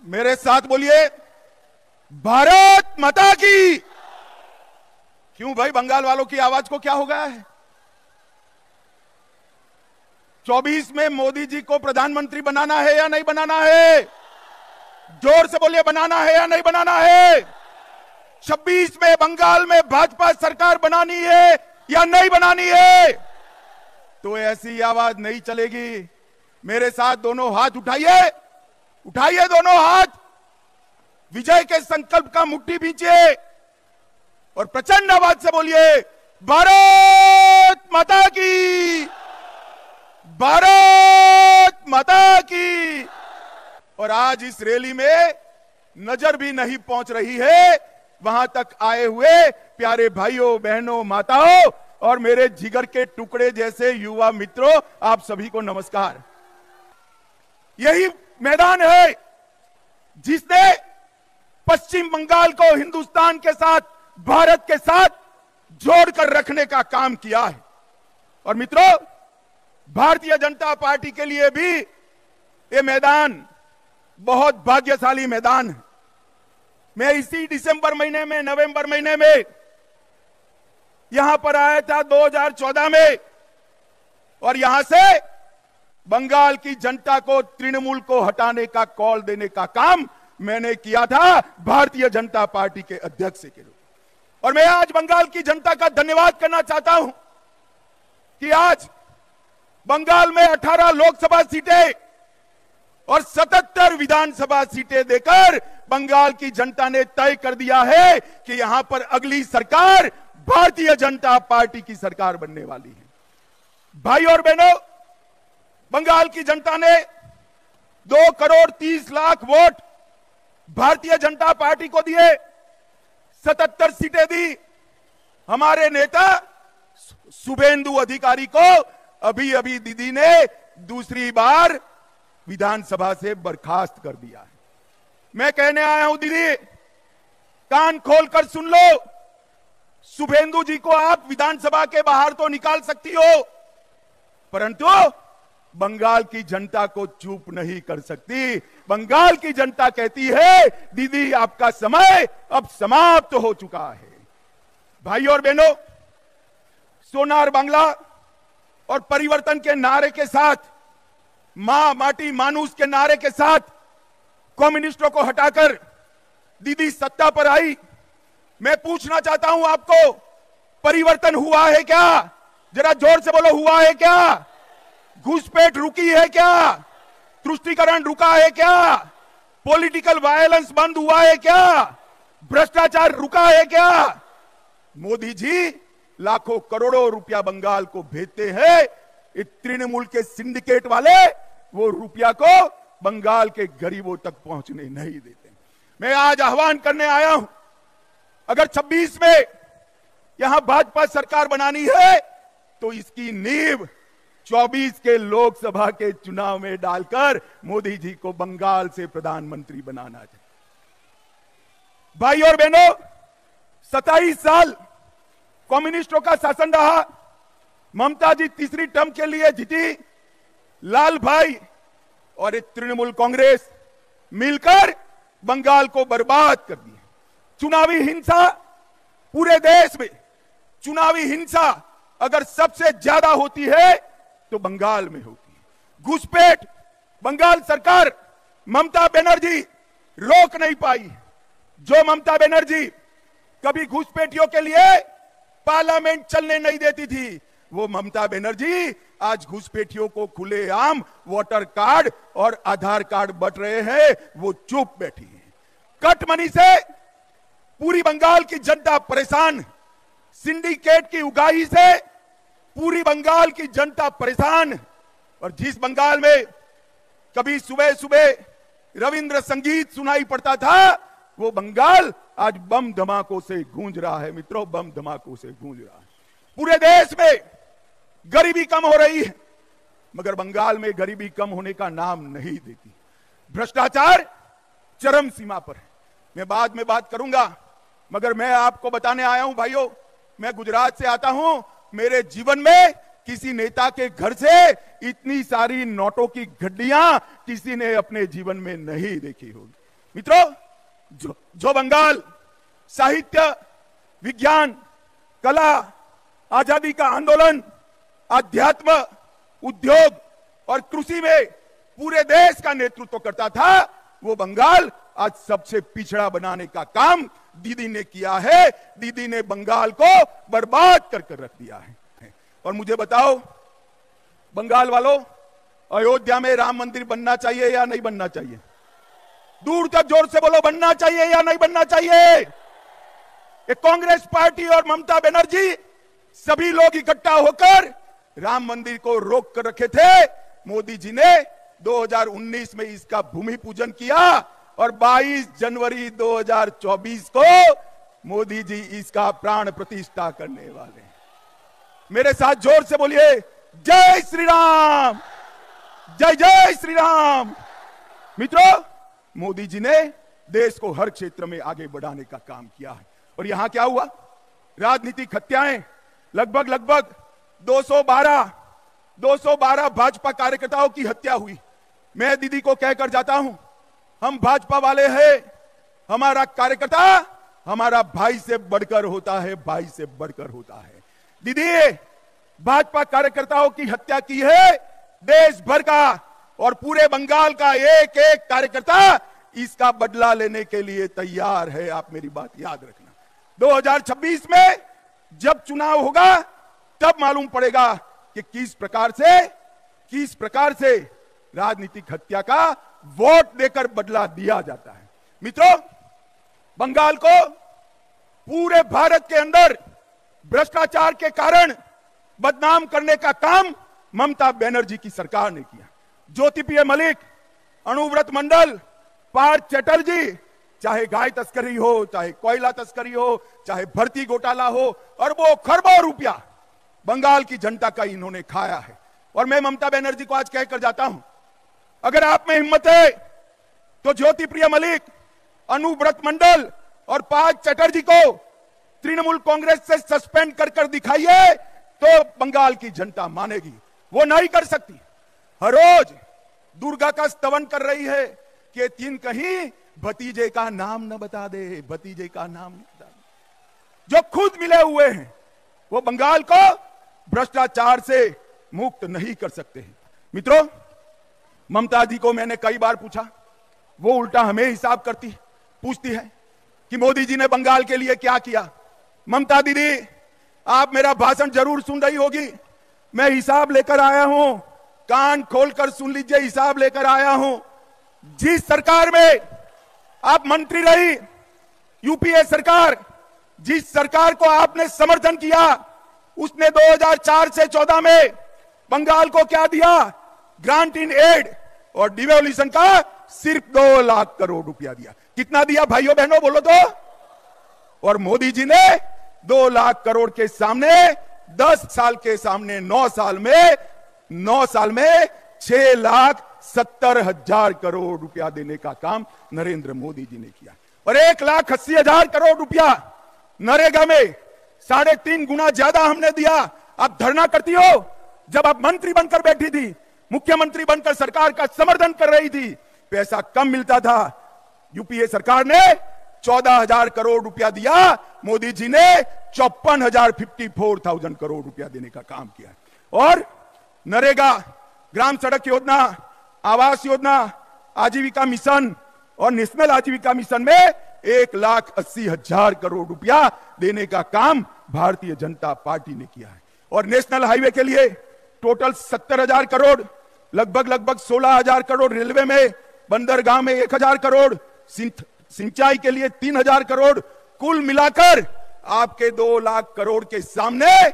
मेरे साथ बोलिए, भारत माता की। क्यों भाई, बंगाल वालों की आवाज को क्या हो गया है? 24 में मोदी जी को प्रधानमंत्री बनाना है या नहीं बनाना है? जोर से बोलिए, बनाना है या नहीं बनाना है? 26 में बंगाल में भाजपा सरकार बनानी है या नहीं बनानी है? तो ऐसी आवाज नहीं चलेगी। मेरे साथ दोनों हाथ उठाइए, उठाइए दोनों हाथ, विजय के संकल्प का मुट्ठी भींचिए और प्रचंड आवाज से बोलिए, भारत माता की, भारत माता की। और आज इस रैली में नजर भी नहीं पहुंच रही है, वहां तक आए हुए प्यारे भाइयों बहनों माताओं और मेरे जिगर के टुकड़े जैसे युवा मित्रों, आप सभी को नमस्कार। यही मैदान है जिसने पश्चिम बंगाल को हिंदुस्तान के साथ, भारत के साथ जोड़कर रखने का काम किया है। और मित्रों, भारतीय जनता पार्टी के लिए भी ये मैदान बहुत भाग्यशाली मैदान है। मैं इसी दिसंबर महीने में, नवंबर महीने में यहां पर आया था 2014 में, और यहां से बंगाल की जनता को, तृणमूल को हटाने का कॉल देने का काम मैंने किया था भारतीय जनता पार्टी के अध्यक्ष के रूप। और मैं आज बंगाल की जनता का धन्यवाद करना चाहता हूं कि आज बंगाल में 18 लोकसभा सीटें और 77 विधानसभा सीटें देकर बंगाल की जनता ने तय कर दिया है कि यहां पर अगली सरकार भारतीय जनता पार्टी की सरकार बनने वाली है। भाई और बहनों, बंगाल की जनता ने 2 करोड़ 30 लाख वोट भारतीय जनता पार्टी को दिए, 77 सीटें दी। हमारे नेता शुभेंदु अधिकारी को अभी अभी दीदी ने दूसरी बार विधानसभा से बर्खास्त कर दिया है। मैं कहने आया हूं दीदी, कान खोलकर सुन लो, शुभेंदु जी को आप विधानसभा के बाहर तो निकाल सकती हो, परंतु बंगाल की जनता को चुप नहीं कर सकती। बंगाल की जनता कहती है, दीदी आपका समय अब समाप्त हो चुका है। भाई और बहनों, सोनार बांग्ला और परिवर्तन के नारे के साथ, मां माटी मानुस के नारे के साथ कम्युनिस्टों को हटाकर दीदी सत्ता पर आई। मैं पूछना चाहता हूं आपको, परिवर्तन हुआ है क्या? जरा जोर से बोलो, हुआ है क्या? घुसपैठ रुकी है क्या? तुष्टीकरण रुका है क्या? पॉलिटिकल वायलेंस बंद हुआ है क्या? भ्रष्टाचार रुका है क्या? मोदी जी लाखों करोड़ों रुपया बंगाल को भेजते हैं, ये तृणमूल के सिंडिकेट वाले वो रुपया को बंगाल के गरीबों तक पहुंचने नहीं देते। मैं आज आह्वान करने आया हूं, अगर 26 में यहां भाजपा सरकार बनानी है तो इसकी नींव 24 के लोकसभा के चुनाव में डालकर मोदी जी को बंगाल से प्रधानमंत्री बनाना चाहिए। भाई और बहनों, 27 साल कम्युनिस्टों का शासन रहा, ममता जी तीसरी टर्म के लिए जीती, लाल भाई और एक तृणमूल कांग्रेस मिलकर बंगाल को बर्बाद कर दिया। चुनावी हिंसा पूरे देश में, चुनावी हिंसा अगर सबसे ज्यादा होती है तो बंगाल में होती है। घुसपैठ बंगाल सरकार, ममता बनर्जी रोक नहीं पाई। जो ममता बनर्जी कभी घुसपैठियों के लिए पार्लियामेंट चलने नहीं देती थी, वो ममता बनर्जी आज घुसपैठियों को खुलेआम वोटर कार्ड और आधार कार्ड बंट रहे हैं, वो चुप बैठी है। कट मनी से पूरी बंगाल की जनता परेशान, सिंडिकेट की उगाही से पूरी बंगाल की जनता परेशान। और जिस बंगाल में कभी सुबह सुबह रविंद्र संगीत सुनाई पड़ता था, वो बंगाल आज बम धमाकों से गूंज रहा है। मित्रों, बम धमाकों से गूंज रहा है। पूरे देश में गरीबी कम हो रही है, मगर बंगाल में गरीबी कम होने का नाम नहीं देती। भ्रष्टाचार चरम सीमा पर है। मैं बाद में बात करूंगा, मगर मैं आपको बताने आया हूं भाइयों, मैं गुजरात से आता हूं। मेरे जीवन में किसी नेता के घर से इतनी सारी नोटों की गड्डियां किसी ने अपने जीवन में नहीं देखी होगी। मित्रों, जो बंगाल साहित्य, विज्ञान, कला, आजादी का आंदोलन, अध्यात्म, उद्योग और कृषि में पूरे देश का नेतृत्व करता था, वो बंगाल आज सबसे पिछड़ा बनाने का काम दीदी ने किया है। दीदी ने बंगाल को बर्बाद कर रख दिया है। और मुझे बताओ बंगाल वालों, अयोध्या में राम मंदिर बनना चाहिए या नहीं बनना चाहिए? दूर तक जोर से बोलो, बनना चाहिए या नहीं बनना चाहिए? कांग्रेस पार्टी और ममता बनर्जी सभी लोग इकट्ठा होकर राम मंदिर को रोक कर रखे थे। मोदी जी ने 2019 में इसका भूमि पूजन किया और 22 जनवरी 2024 को मोदी जी इसका प्राण प्रतिष्ठा करने वाले हैं। मेरे साथ जोर से बोलिए, जय श्री राम, जय जय श्री राम। मित्रों, मोदी जी ने देश को हर क्षेत्र में आगे बढ़ाने का काम किया है। और यहां क्या हुआ? राजनीतिक हत्याएं, लगभग 212 भाजपा कार्यकर्ताओं की हत्या हुई। मैं दीदी को कहकर जाता हूं, हम भाजपा वाले हैं, हमारा कार्यकर्ता हमारा भाई से बढ़कर होता है, भाई से बढ़कर होता है। दीदी, भाजपा कार्यकर्ताओं की हत्या की है देश भर का, और पूरे बंगाल का एक एक कार्यकर्ता इसका बदला लेने के लिए तैयार है। आप मेरी बात याद रखना। 2026 में जब चुनाव होगा तब मालूम पड़ेगा कि किस प्रकार से राजनीतिक हत्या का वोट देकर बदला दिया जाता है। मित्रों, बंगाल को पूरे भारत के अंदर भ्रष्टाचार के कारण बदनाम करने का काम ममता बनर्जी की सरकार ने किया। ज्योतिप्रिय मलिक, अनुव्रत मंडल, पार्थ चैटर्जी, चाहे गाय तस्करी हो, चाहे कोयला तस्करी हो, चाहे भर्ती घोटाला हो, अरबों खरबों रुपया बंगाल की जनता का इन्होंने खाया है। और मैं ममता बनर्जी को आज कहकर जाता हूं, अगर आप में हिम्मत है तो ज्योतिप्रिय मलिक, अनुव्रत मंडल और पार्थ चैटर्जी को तृणमूल कांग्रेस से सस्पेंड कर दिखाइए, तो बंगाल की जनता मानेगी। वो नहीं कर सकती। हर रोज दुर्गा का स्तवन कर रही है कि तीन कहीं भतीजे का नाम न बता दे, भतीजे का नाम न बता दे। जो खुद मिले हुए हैं वो बंगाल को भ्रष्टाचार से मुक्त नहीं कर सकते हैं। मित्रों, ममता जी को मैंने कई बार पूछा, वो उल्टा हमें हिसाब पूछती है कि मोदी जी ने बंगाल के लिए क्या किया। ममता दीदी, आप मेरा भाषण जरूर सुन रही होगी, मैं हिसाब लेकर आया हूं, कान खोलकर सुन लीजिए, हिसाब लेकर आया हूं। जिस सरकार में आप मंत्री रही, यूपीए सरकार, जिस सरकार को आपने समर्थन किया, उसने 2004 से 14 में बंगाल को क्या दिया? ग्रांट इन एड और डिवोल्यूशन का सिर्फ 2 लाख करोड़ रुपया दिया। कितना दिया भाइयों बहनों, बोलो तो? और मोदी जी ने 2 लाख करोड़ के सामने 10 साल के सामने 9 साल में 6,70,000 करोड़ रुपया देने का काम नरेंद्र मोदी जी ने किया। और 1,80,000 करोड़ रुपया नरेगा में 3.5 गुना ज्यादा हमने दिया। आप धरना करती हो, जब आप मंत्री बनकर बैठी थी, मुख्यमंत्री बनकर सरकार का समर्थन कर रही थी, पैसा कम मिलता था। यूपीए सरकार ने 14,000 करोड़ रुपया दिया, मोदी जी ने 54,000 करोड़ रुपया देने का काम किया। और नरेगा, ग्राम सड़क योजना, आवास योजना, आजीविका मिशन और नेशनल आजीविका मिशन में 1,80,000 करोड़ रुपया देने का काम भारतीय जनता पार्टी ने किया है। और नेशनल हाईवे के लिए टोटल 70,000 करोड़, लगभग 16,000 करोड़ रेलवे में, बंदरगाह में 1,000 करोड़, सिंचाई के लिए 3,000 करोड़, कुल मिलाकर आपके 2 लाख करोड़ के सामने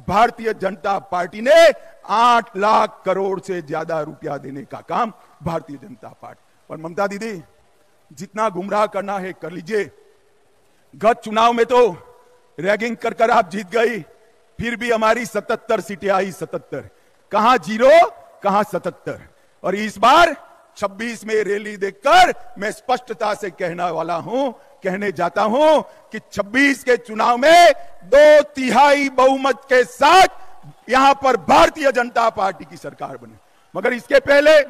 भारतीय जनता पार्टी ने 8 लाख करोड़ से ज्यादा रुपया देने का काम भारतीय जनता पार्टी। और ममता दीदी, जितना गुमराह करना है कर लीजिए। गत चुनाव में तो रैगिंग कर आप जीत गई, फिर भी हमारी 77 सीटें आई। 77 कहां 0 कहां 77। और इस बार 26 में रैली देखकर मैं स्पष्टता से कहने जाता हूं कि 26 के चुनाव में 2/3 बहुमत के साथ यहां पर भारतीय जनता पार्टी की सरकार बनी। मगर इसके पहले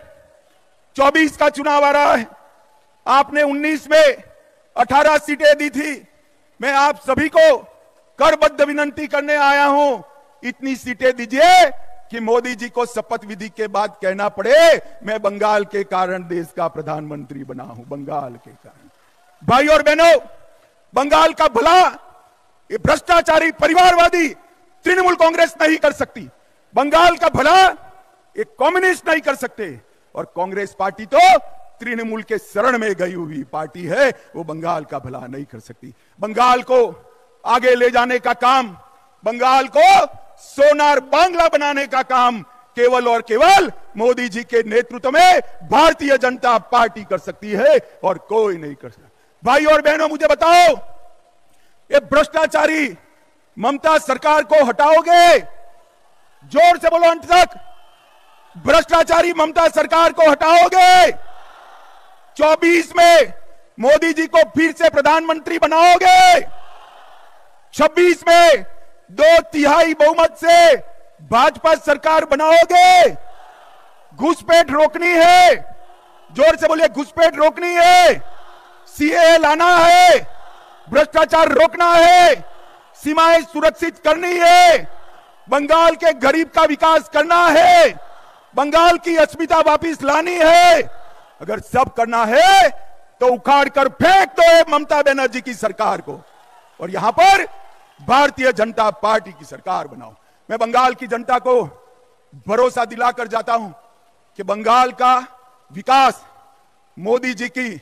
24 का चुनाव आ रहा है। आपने 19 में 18 सीटें दी थी। मैं आप सभी को करबद्ध विनंती करने आया हूं, इतनी सीटें दीजिए कि मोदी जी को शपथ विधि के बाद कहना पड़े मैं बंगाल के कारण देश का प्रधानमंत्री बना हूं, बंगाल के कारण। भाई और बहनों, बंगाल का भला ये भ्रष्टाचारी परिवारवादी तृणमूल कांग्रेस नहीं कर सकती। बंगाल का भला एक कम्युनिस्ट नहीं कर सकते, और कांग्रेस पार्टी तो तृणमूल के शरण में गई हुई पार्टी है, वो बंगाल का भला नहीं कर सकती। बंगाल को आगे ले जाने का काम, बंगाल को सोनार बांग्ला बनाने का काम केवल और केवल मोदी जी के नेतृत्व में भारतीय जनता पार्टी कर सकती है, और कोई नहीं कर सकता। भाई और बहनों, मुझे बताओ, ये भ्रष्टाचारी ममता सरकार को हटाओगे? जोर से बोलो अंत तक। भ्रष्टाचारी ममता सरकार को हटाओगे? 24 में मोदी जी को फिर से प्रधानमंत्री बनाओगे? 26 में 2/3 बहुमत से भाजपा सरकार बनाओगे? घुसपैठ रोकनी है, जोर से बोलिए, घुसपैठ रोकनी है, सीएए लाना है, भ्रष्टाचार रोकना है, सीमाएं सुरक्षित करनी है, बंगाल के गरीब का विकास करना है, बंगाल की अस्मिता वापस लानी है। अगर सब करना है तो उखाड़ कर फेंक दो ममता बनर्जी की सरकार को, और यहां पर भारतीय जनता पार्टी की सरकार बनाओ। मैं बंगाल की जनता को भरोसा दिलाकर जाता हूं कि बंगाल का विकास मोदी जी की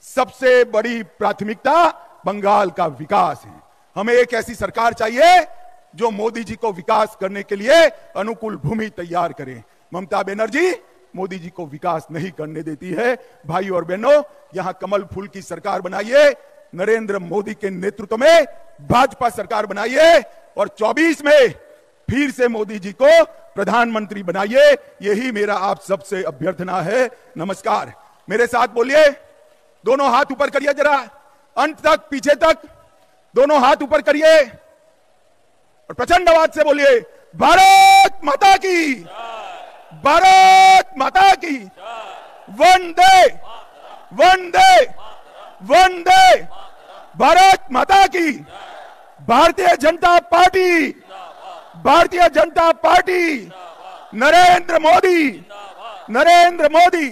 सबसे बड़ी प्राथमिकता बंगाल का विकास है। हमें एक ऐसी सरकार चाहिए जो मोदी जी को विकास करने के लिए अनुकूल भूमि तैयार करे। ममता बनर्जी मोदी जी को विकास नहीं करने देती है। भाई और बहनों, यहां कमल फूल की सरकार बनाइए, नरेंद्र मोदी के नेतृत्व में भाजपा सरकार बनाइए, और 24 में फिर से मोदी जी को प्रधानमंत्री बनाइए। यही मेरा आप सबसे अभ्यर्थना है। नमस्कार। मेरे साथ बोलिए, दोनों हाथ ऊपर करिए, जरा अंत तक, पीछे तक, दोनों हाथ ऊपर करिए और प्रचंड आवाज से बोलिए, भारत माता की, भारत माता की, वंदे वंदे वंदे, भारत माता की। Bharatiya Janata party, Bharatiya Janata party, Narendra Modi, Narendra Modi.